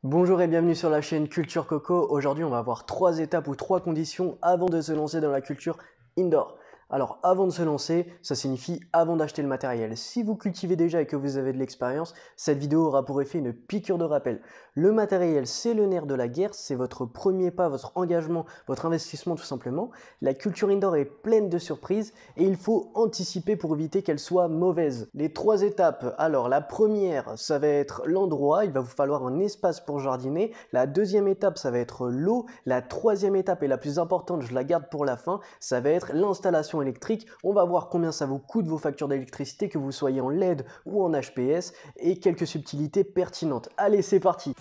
Bonjour et bienvenue sur la chaîne Culture Coco. Aujourd'hui, on va voir 3 étapes ou 3 conditions avant de se lancer dans la culture indoor. Alors, avant de se lancer, ça signifie avant d'acheter le matériel. Si vous cultivez déjà et que vous avez de l'expérience, cette vidéo aura pour effet une piqûre de rappel. Le matériel, c'est le nerf de la guerre, c'est votre premier pas, votre engagement, votre investissement tout simplement. La culture indoor est pleine de surprises et il faut anticiper pour éviter qu'elle soit mauvaise. Les 3 étapes, alors la première, ça va être l'endroit, il va vous falloir un espace pour jardiner. La deuxième étape, ça va être l'eau. La troisième étape et la plus importante, je la garde pour la fin, ça va être l'installation électrique. On va voir combien ça vous coûte vos factures d'électricité, que vous soyez en LED ou en HPS, et quelques subtilités pertinentes. Allez, c'est parti!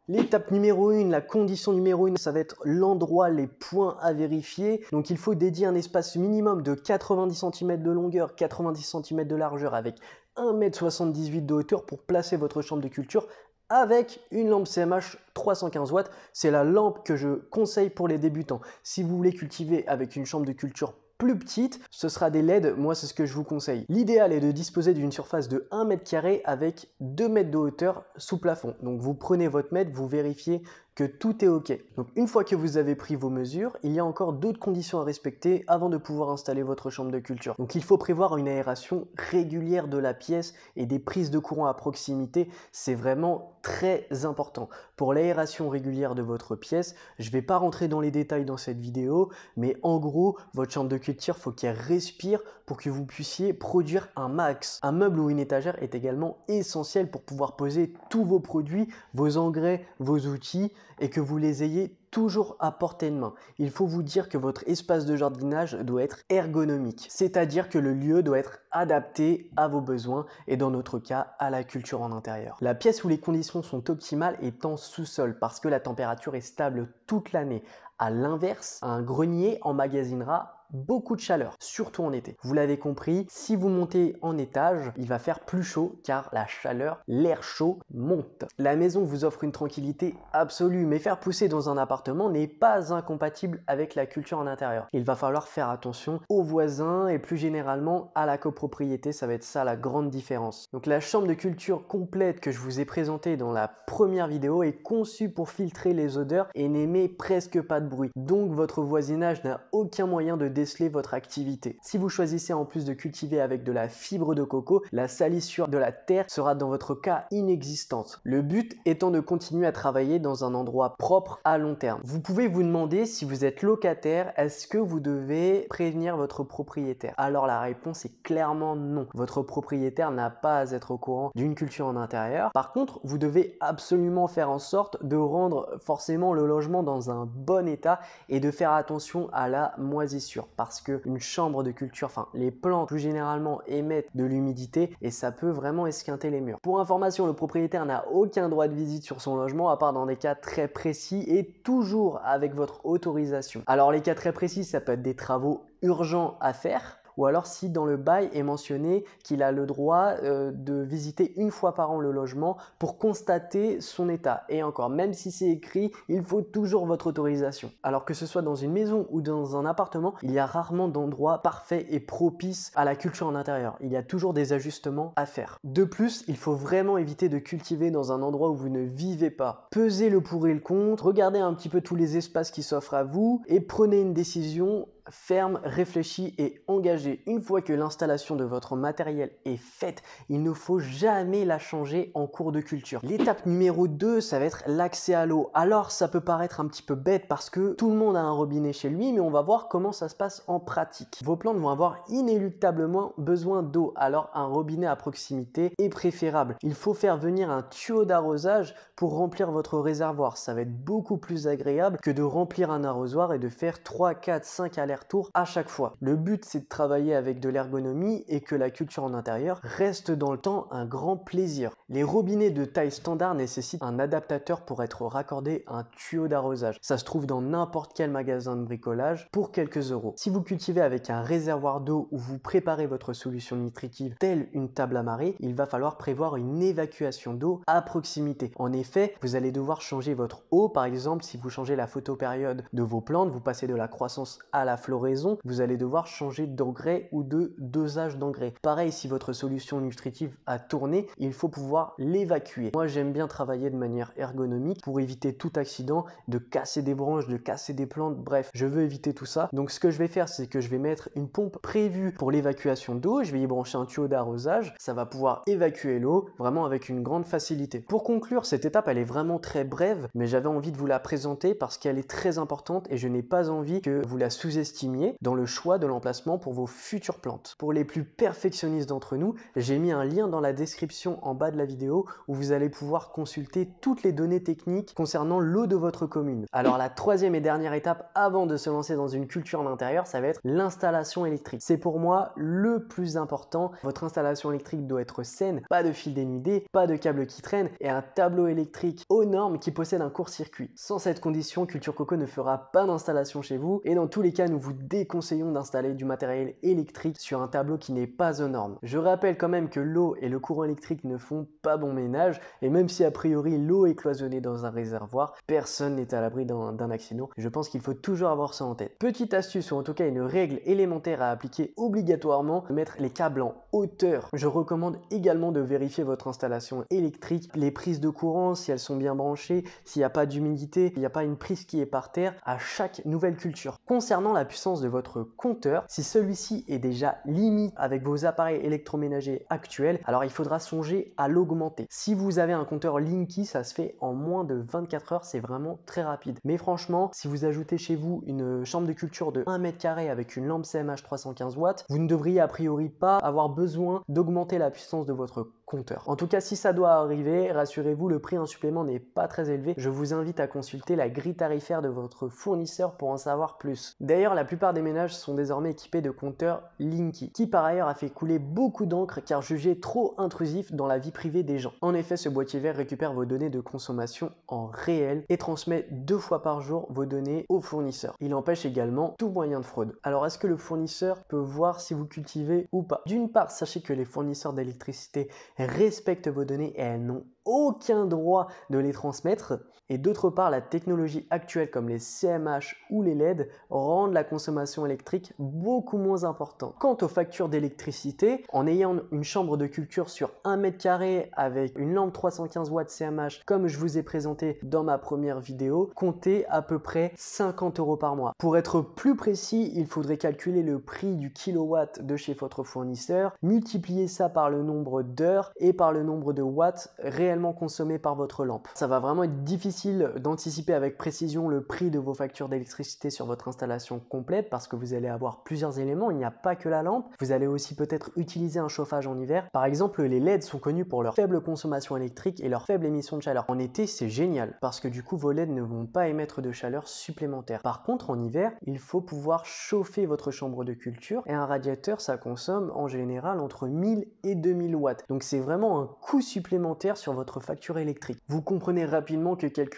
L'étape numéro 1, la condition numéro 1, ça va être l'endroit, les points à vérifier. Donc il faut dédier un espace minimum de 90 cm de longueur, 90 cm de largeur avec 1,78 m de hauteur pour placer votre chambre de culture avec une lampe CMH 315 watts. C'est la lampe que je conseille pour les débutants. Si vous voulez cultiver avec une chambre de culture plus petite, ce sera des LED, moi c'est ce que je vous conseille. L'idéal est de disposer d'une surface de 1 m² avec 2 mètres de hauteur sous plafond. Donc vous prenez votre mètre, vous vérifiez que tout est OK. Donc une fois que vous avez pris vos mesures, il y a encore d'autres conditions à respecter avant de pouvoir installer votre chambre de culture. Donc il faut prévoir une aération régulière de la pièce et des prises de courant à proximité, c'est vraiment très important. Pour l'aération régulière de votre pièce, je ne vais pas rentrer dans les détails dans cette vidéo, mais en gros, votre chambre de culture, il faut qu'elle respire pour que vous puissiez produire un max. Un meuble ou une étagère est également essentiel pour pouvoir poser tous vos produits, vos engrais, vos outils, et que vous les ayez toujours à portée de main. Il faut vous dire que votre espace de jardinage doit être ergonomique, c'est-à-dire que le lieu doit être adapté à vos besoins et dans notre cas à la culture en intérieur. La pièce où les conditions sont optimales est en sous-sol parce que la température est stable toute l'année. À l'inverse, un grenier emmagasinera beaucoup de chaleur, surtout en été. Vous l'avez compris, si vous montez en étage, il va faire plus chaud car la chaleur, l'air chaud monte. La maison vous offre une tranquillité absolue, mais faire pousser dans un appartement n'est pas incompatible avec la culture en intérieur. Il va falloir faire attention aux voisins et plus généralement à la copropriété, ça va être ça la grande différence. Donc la chambre de culture complète que je vous ai présentée dans la première vidéo est conçue pour filtrer les odeurs et n'émet presque pas de bruit. Donc votre voisinage n'a aucun moyen de déceler votre activité. Si vous choisissez en plus de cultiver avec de la fibre de coco, la salissure de la terre sera dans votre cas inexistante. Le but étant de continuer à travailler dans un endroit propre à long terme. Vous pouvez vous demander si vous êtes locataire, est-ce que vous devez prévenir votre propriétaire? Alors la réponse est clairement non. Votre propriétaire n'a pas à être au courant d'une culture en intérieur. Par contre, vous devez absolument faire en sorte de rendre forcément le logement dans un bon état et de faire attention à la moisissure parce qu'une chambre de culture, enfin les plantes plus généralement émettent de l'humidité et ça peut vraiment esquinter les murs. Pour information, le propriétaire n'a aucun droit de visite sur son logement à part dans des cas très précis et toujours avec votre autorisation. Alors les cas très précis, ça peut être des travaux urgents à faire, ou alors si dans le bail est mentionné qu'il a le droit de visiter une fois par an le logement pour constater son état. Et encore, même si c'est écrit, il faut toujours votre autorisation. Alors que ce soit dans une maison ou dans un appartement, il y a rarement d'endroits parfaits et propices à la culture en intérieur. Il y a toujours des ajustements à faire. De plus, il faut vraiment éviter de cultiver dans un endroit où vous ne vivez pas. Pesez le pour et le contre, regardez un petit peu tous les espaces qui s'offrent à vous et prenez une décision ferme, réfléchie et engagée. Une fois que l'installation de votre matériel est faite, il ne faut jamais la changer en cours de culture. L'étape numéro 2, ça va être l'accès à l'eau. Alors ça peut paraître un petit peu bête parce que tout le monde a un robinet chez lui, mais on va voir comment ça se passe en pratique. Vos plantes vont avoir inéluctablement besoin d'eau, alors un robinet à proximité est préférable. Il faut faire venir un tuyau d'arrosage pour remplir votre réservoir. Ça va être beaucoup plus agréable que de remplir un arrosoir et de faire 3, 4, 5 allers-retours à chaque fois. Le but, c'est de travailler avec de l'ergonomie et que la culture en intérieur reste dans le temps un grand plaisir. Les robinets de taille standard nécessitent un adaptateur pour être raccordé à un tuyau d'arrosage. Ça se trouve dans n'importe quel magasin de bricolage pour quelques euros. Si vous cultivez avec un réservoir d'eau ou vous préparez votre solution nutritive telle une table à marée, il va falloir prévoir une évacuation d'eau à proximité. En effet, vous allez devoir changer votre eau. Par exemple, si vous changez la photopériode de vos plantes, vous passez de la croissance à la fleur, floraison, vous allez devoir changer d'engrais ou de dosage d'engrais. Pareil, si votre solution nutritive a tourné, il faut pouvoir l'évacuer. Moi, j'aime bien travailler de manière ergonomique pour éviter tout accident, de casser des branches, de casser des plantes, bref, je veux éviter tout ça. Donc ce que je vais faire, c'est que je vais mettre une pompe prévue pour l'évacuation d'eau, je vais y brancher un tuyau d'arrosage, ça va pouvoir évacuer l'eau vraiment avec une grande facilité. Pour conclure, cette étape, elle est vraiment très brève, mais j'avais envie de vous la présenter parce qu'elle est très importante et je n'ai pas envie que vous la sous-estimiez dans le choix de l'emplacement pour vos futures plantes. Pour les plus perfectionnistes d'entre nous, j'ai mis un lien dans la description en bas de la vidéo où vous allez pouvoir consulter toutes les données techniques concernant l'eau de votre commune. Alors la troisième et dernière étape avant de se lancer dans une culture en intérieur, ça va être l'installation électrique. C'est pour moi le plus important. Votre installation électrique doit être saine, pas de fil dénudé, pas de câbles qui traînent et un tableau électrique aux normes qui possède un court-circuit. Sans cette condition, Culture Coco ne fera pas d'installation chez vous et dans tous les cas, nous vous déconseillons d'installer du matériel électrique sur un tableau qui n'est pas aux normes. Je rappelle quand même que l'eau et le courant électrique ne font pas bon ménage et même si a priori l'eau est cloisonnée dans un réservoir, personne n'est à l'abri d'un accident. Je pense qu'il faut toujours avoir ça en tête. Petite astuce ou en tout cas une règle élémentaire à appliquer obligatoirement, mettre les câbles en hauteur. Je recommande également de vérifier votre installation électrique, les prises de courant, si elles sont bien branchées, s'il n'y a pas d'humidité, il n'y a pas une prise qui est par terre à chaque nouvelle culture. Concernant la puissance de votre compteur, si celui-ci est déjà limite avec vos appareils électroménagers actuels, alors il faudra songer à l'augmenter. Si vous avez un compteur Linky, ça se fait en moins de 24 heures, c'est vraiment très rapide. Mais franchement, si vous ajoutez chez vous une chambre de culture de 1 mètre carré avec une lampe CMH 315 watts, vous ne devriez a priori pas avoir besoin d'augmenter la puissance de votre compteur. En tout cas, si ça doit arriver, rassurez-vous, le prix en supplément n'est pas très élevé. Je vous invite à consulter la grille tarifaire de votre fournisseur pour en savoir plus. D'ailleurs, la plupart des ménages sont désormais équipés de compteurs Linky, qui par ailleurs a fait couler beaucoup d'encre car jugé trop intrusif dans la vie privée des gens. En effet, ce boîtier vert récupère vos données de consommation en réel et transmet 2 fois par jour vos données au fournisseur. Il empêche également tout moyen de fraude. Alors, est-ce que le fournisseur peut voir si vous cultivez ou pas? D'une part, sachez que les fournisseurs d'électricité respectent vos données et elles n'ont aucun droit de les transmettre. Et d'autre part, la technologie actuelle comme les CMH ou les LED rendent la consommation électrique beaucoup moins importante. Quant aux factures d'électricité, en ayant une chambre de culture sur 1 mètre carré avec une lampe 315 watts CMH comme je vous ai présenté dans ma première vidéo, comptez à peu près 50 € par mois. Pour être plus précis, il faudrait calculer le prix du kilowatt de chez votre fournisseur, multiplier ça par le nombre d'heures et par le nombre de watts réellement consommés par votre lampe. Ça va vraiment être difficile d'anticiper avec précision le prix de vos factures d'électricité sur votre installation complète parce que vous allez avoir plusieurs éléments, il n'y a pas que la lampe, vous allez aussi peut-être utiliser un chauffage en hiver. Par exemple, les LED sont connus pour leur faible consommation électrique et leur faible émission de chaleur. En été, c'est génial parce que du coup, vos LED ne vont pas émettre de chaleur supplémentaire. Par contre, en hiver, il faut pouvoir chauffer votre chambre de culture et un radiateur, ça consomme en général entre 1000 et 2000 watts. Donc c'est vraiment un coût supplémentaire sur votre facture électrique. Vous comprenez rapidement que calculer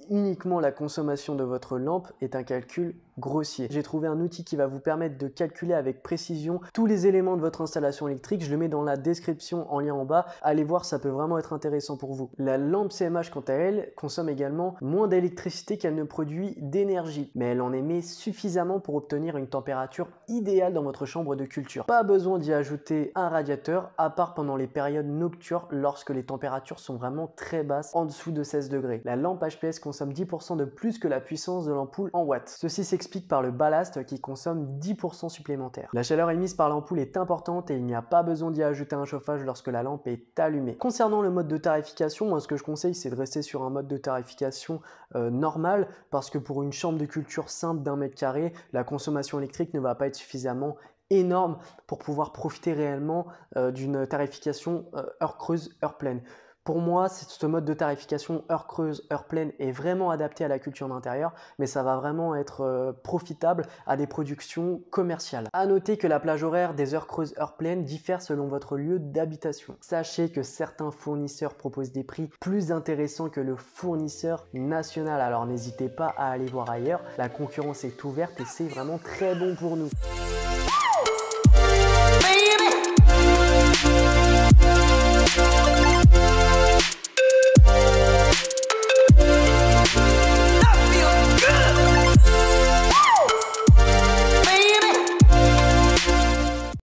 uniquement la consommation de votre lampe est un calcul grossier. J'ai trouvé un outil qui va vous permettre de calculer avec précision tous les éléments de votre installation électrique. Je le mets dans la description en lien en bas. Allez voir, ça peut vraiment être intéressant pour vous. La lampe CMH, quant à elle, consomme également moins d'électricité qu'elle ne produit d'énergie, mais elle en émet suffisamment pour obtenir une température idéale dans votre chambre de culture. Pas besoin d'y ajouter un radiateur, à part pendant les périodes nocturnes lorsque les températures sont vraiment très basses, en dessous de 16 degrés. La lampe HPS consomme 10% de plus que la puissance de l'ampoule en watts. Ceci s'explique par le ballast qui consomme 10% supplémentaire. La chaleur émise par l'ampoule est importante et il n'y a pas besoin d'y ajouter un chauffage lorsque la lampe est allumée. Concernant le mode de tarification, moi ce que je conseille c'est de rester sur un mode de tarification normal parce que pour une chambre de culture simple d'1 mètre carré, la consommation électrique ne va pas être suffisamment énorme pour pouvoir profiter réellement d'une tarification heure creuse, heure pleine. Pour moi, ce mode de tarification heure creuse, heure pleine est vraiment adapté à la culture d'intérieur, mais ça va vraiment être profitable à des productions commerciales. À noter que la plage horaire des heures creuses, heure pleine diffère selon votre lieu d'habitation. Sachez que certains fournisseurs proposent des prix plus intéressants que le fournisseur national, alors n'hésitez pas à aller voir ailleurs. La concurrence est ouverte et c'est vraiment très bon pour nous.